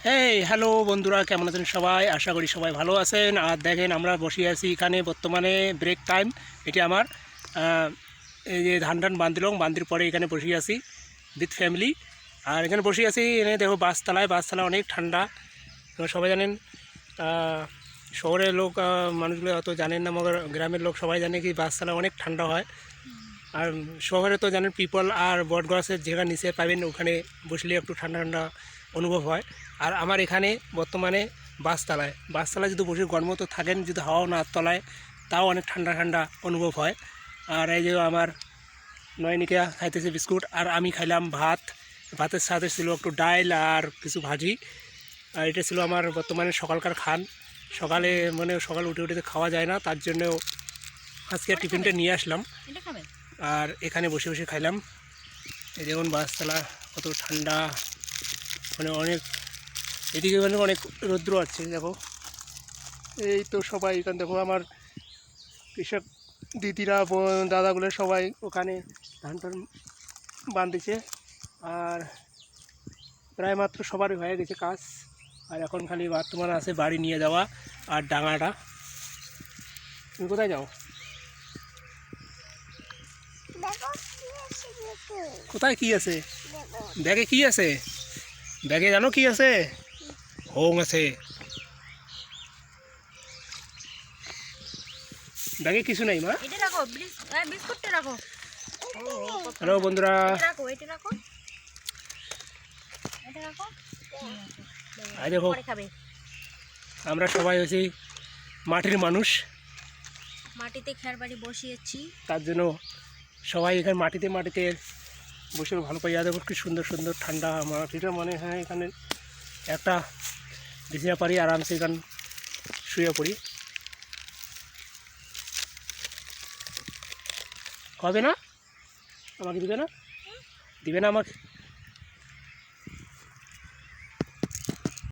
Hello বন্ধুরা, কেমন আছেন সবাই? আশা করি সবাই ভালো আছেন। আর দেখেন আমরা বসে আছি এখানে, বর্তমানে ব্রেক টাইম। এটি আমার এই যে ধান বান্ধিলাম, বান্ধির পরে এখানে বসে আছি উইথ ফ্যামিলি। আর এখানে বসে আছি এনে দেখো বাসতলায় অনেক ঠান্ডা। তো সবাই জানেন, শহরের লোক মানুষগুলো অত জানেন না, মগর গ্রামের লোক সবাই জানে কি বাসতলায় অনেক ঠান্ডা হয়। আর শহরে তো জানেন পিপল আর বট গাছের যেখানে নিচে পাবেন ওখানে বসলে একটু ঠান্ডা ঠান্ডা অনুভব হয়। আর আমার এখানে বর্তমানে বাসতলায় যদি বসে গরম তো থাকেন, যদি হাওয়া না তলায় তাও অনেক ঠান্ডা ঠান্ডা অনুভব হয়। আর এই যে আমার নয়নিকা খাইতেছে বিস্কুট, আর আমি খাইলাম ভাত। ভাতের সাথে ছিল একটু ডাল আর কিছু ভাজি। আর এটা ছিল আমার বর্তমানে সকালকার খান। সকাল উঠে উঠে খাওয়া যায় না, তার জন্য আজকে টিফিনটা নিয়ে আসলাম আর এখানে বসে বসে খাইলাম। এই দেখুন বাসতলা কত ঠান্ডা, অনেক এদিকে অনেক রৌদ্র আছে। দেখো এই তো সবাই এখানে, দেখো আমার কৃষক দিদিরা দাদাগুলো সবাই ওখানে ধান টান বাঁধতেছে। আর প্রায় মাত্র সবারই হয়ে গেছে কাজ। আর এখন খালি বর্তমান আছে বাড়ি নিয়ে যাওয়া আর ডাঙাটা। তুমি কোথায় যাও? কোথায় কি আছে ব্যাগে? কি আছে ব্যাগে জানো কি আছে? হোং আছে ব্যাগে, কিছু নাই মা। হ্যালো বন্ধুরা, দেখো আমরা সবাই হয়েছি মাটির মানুষ, মাটিতে খেয়ার বাড়ি বসিয়েছি, তার জন্য সবাই এখানে মাটিতে বসে ভালো পাই। দেখো কি সুন্দর সুন্দর ঠান্ডা মাটিটা, মনে হয় এখানে একটা বিছানা পারি আরামসে এখানে শুয়ে পড়ি। হবে না? আমাকে দিবে না আমাকে?